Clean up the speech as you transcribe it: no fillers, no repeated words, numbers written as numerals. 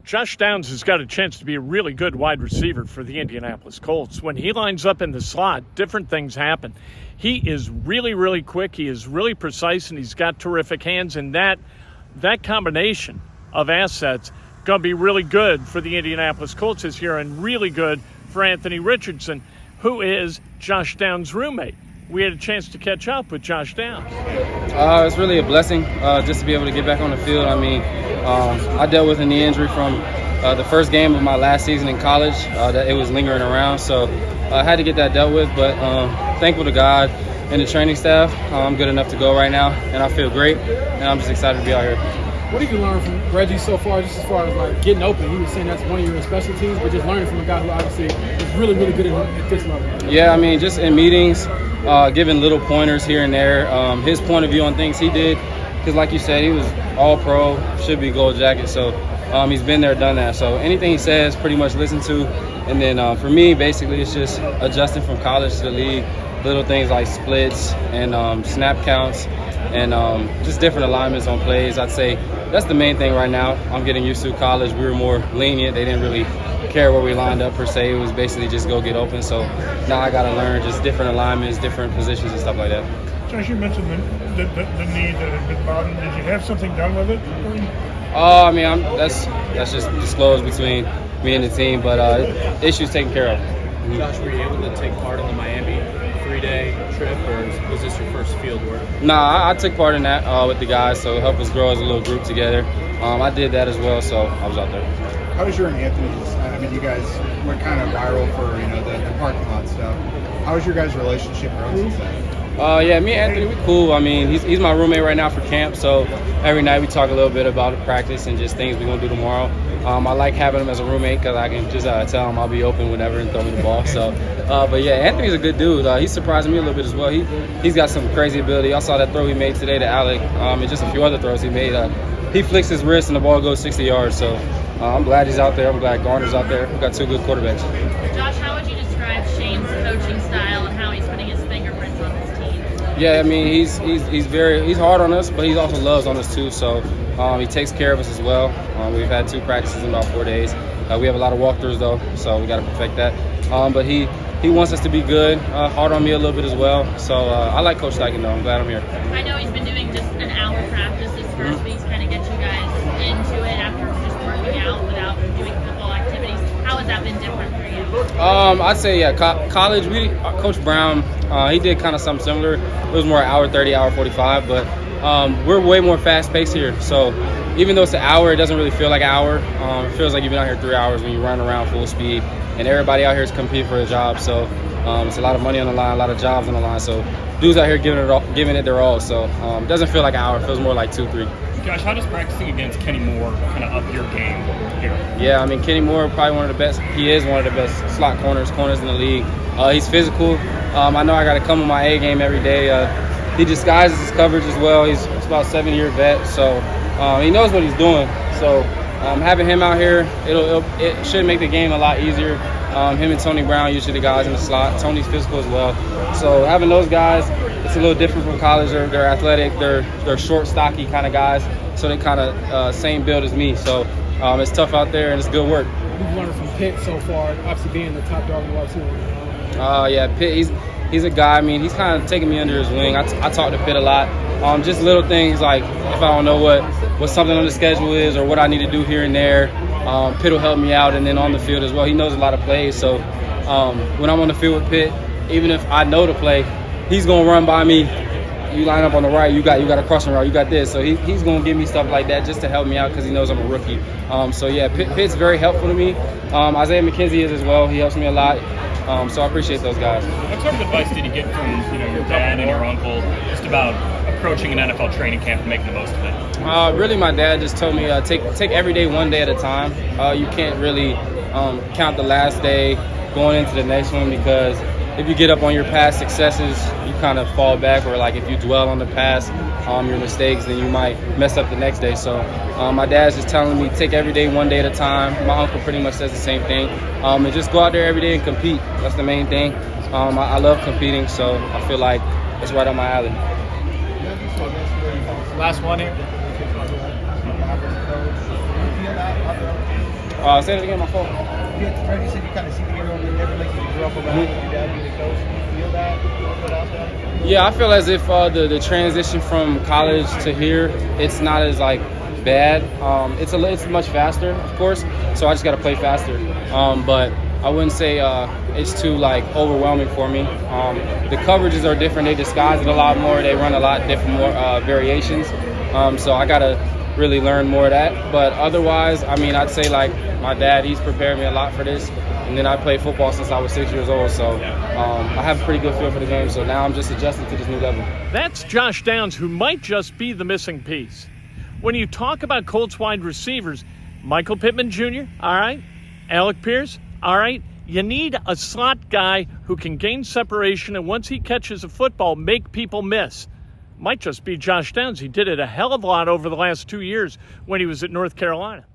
Josh Downs has got a chance to be a really good wide receiver for the Indianapolis Colts. When he lines up in the slot, different things happen. He is really, really quick. He is really precise, and he's got terrific hands. And that combination of assets going to be really good for the Indianapolis Colts this year, and really good for Anthony Richardson, who is Josh Downs' roommate. We had a chance to catch up with Josh Downs. It's really a blessing just to be able to get back on the field. I mean, I dealt with a knee injury from the first game of my last season in college. That it was lingering around, so I had to get that dealt with. But thankful to God and the training staff, I'm good enough to go right now, and I feel great. And I'm just excited to be out here. What have you learned from Reggie so far, just as far as like getting open? He was saying that's one of your specialties, but just learning from a guy who obviously is really, really good at this level. Yeah, I mean, just in meetings, giving little pointers here and there. His point of view on things he did, because like you said, he was all pro, should be gold jacket. So he's been there, done that. So anything he says, pretty much listen to. And then for me, basically, it's just adjusting from college to the league. Little things like splits and snap counts and just different alignments on plays. I'd say that's the main thing right now. I'm getting used to college. We were more lenient. They didn't really care where we lined up per se. It was basically just go get open. So now I got to learn just different alignments, different positions and stuff like that. Josh, you mentioned the knee that had been bothering. Did you have something done with it? I mean, that's just disclosed between me and the team, but issues taken care of. Josh, were you able to take part in the Miami 3-day trip, or was this your first field work? Nah, I took part in that with the guys, so it helped us grow as a little group together. I did that as well, so I was out there. How was your and Anthony's? I mean, you guys went kind of viral for the parking lot stuff. How was your guys' relationship growing since then? Yeah, me and Anthony, we cool. I mean, he's my roommate right now for camp, so every night we talk a little bit about practice and just things we're going to do tomorrow. I like having him as a roommate because I can just tell him I'll be open whenever and throw me the ball. So, but yeah, Anthony's a good dude. He's surprising me a little bit as well. He's got some crazy ability. I saw that throw he made today to Alec and just a few other throws he made. He flicks his wrist and the ball goes 60 yards. So I'm glad he's out there. I'm glad Garner's out there. We've got two good quarterbacks. Josh, how would you describe Shane's coaching style and how he's putting his fingerprints on this team? Yeah, I mean, he's hard on us, but he also loves on us too. So he takes care of us as well. We've had 2 practices in about 4 days. We have a lot of walkthroughs though, so we got to perfect that. But he wants us to be good. Hard on me a little bit as well. So I like Coach Steichen though. I'm glad I'm here. I know he's been doing just an hour practice this first week, kind of get you guys into it after just working out without doing football activities. How has that been different for you? I'd say college. Coach Brown, he did kind of something similar. It was more hour 30, hour 45, but we're way more fast paced here. So even though it's an hour, it doesn't really feel like an hour. It feels like you've been out here 3 hours when you run around full speed, and everybody out here is competing for a job. So it's a lot of money on the line, a lot of jobs on the line. So dudes out here giving it their all. So it doesn't feel like an hour. It feels more like 2, 3. Josh, how does practicing against Kenny Moore kind of up your game here? Yeah, I mean, Kenny Moore probably one of the best. He is one of the best slot corners in the league. He's physical. I know I got to come with my A game every day. He disguises his coverage as well. He's about a 7-year vet, so he knows what he's doing. So having him out here, it should make the game a lot easier. Him and Tony Brown, usually the guys in the slot. Tony's physical as well. So having those guys, it's a little different from college. They're athletic. They're short, stocky kind of guys. So they kind of same build as me. So it's tough out there, and it's good work. You've learned from Pitt so far, obviously being the top dog in the world too. Yeah, Pitt, he's a guy. I mean, he's kind of taking me under his wing. I talk to Pitt a lot. Just little things like if I don't know what something on the schedule is or what I need to do here and there, Pitt will help me out, and then on the field as well. He knows a lot of plays. So when I'm on the field with Pitt, even if I know the play, he's going to run by me. You line up on the right, you got a crossing route, you got this. So he's going to give me stuff like that just to help me out because he knows I'm a rookie. So, yeah, Pitt's very helpful to me. Isaiah McKenzie is as well. He helps me a lot. So I appreciate those guys. What sort of advice did you get from your dad and your uncle just about approaching an NFL training camp and making the most of it? Really, my dad just told me take every day one day at a time. You can't really count the last day going into the next one because if you get up on your past successes, you kind of fall back, or like if you dwell on the past, your mistakes, then you might mess up the next day. So my dad's just telling me take every day one day at a time. My uncle pretty much says the same thing. And just go out there every day and compete. That's the main thing. I love competing, so I feel like it's right up my alley. Last one here. Say that again, my phone. You said you kind of see together on the different like you grew up around with your dad being a coach. Do you feel that without that? Yeah, I feel as if the transition from college to here, it's not as like bad. It's much faster, of course. So I just got to play faster. But I wouldn't say it's too like overwhelming for me. The coverages are different. They disguise it a lot more. They run a lot different more variations. So I got to really learn more of that. But otherwise, I mean, I'd say like my dad, he's prepared me a lot for this. And then I played football since I was 6 years old. So I have a pretty good feel for the game. So now I'm just adjusting to this new level. That's Josh Downs, who might just be the missing piece. When you talk about Colts wide receivers, Michael Pittman Jr., all right, Alec Pierce, all right, you need a slot guy who can gain separation and once he catches a football, make people miss. Might just be Josh Downs. He did it a hell of a lot over the last 2 years when he was at North Carolina.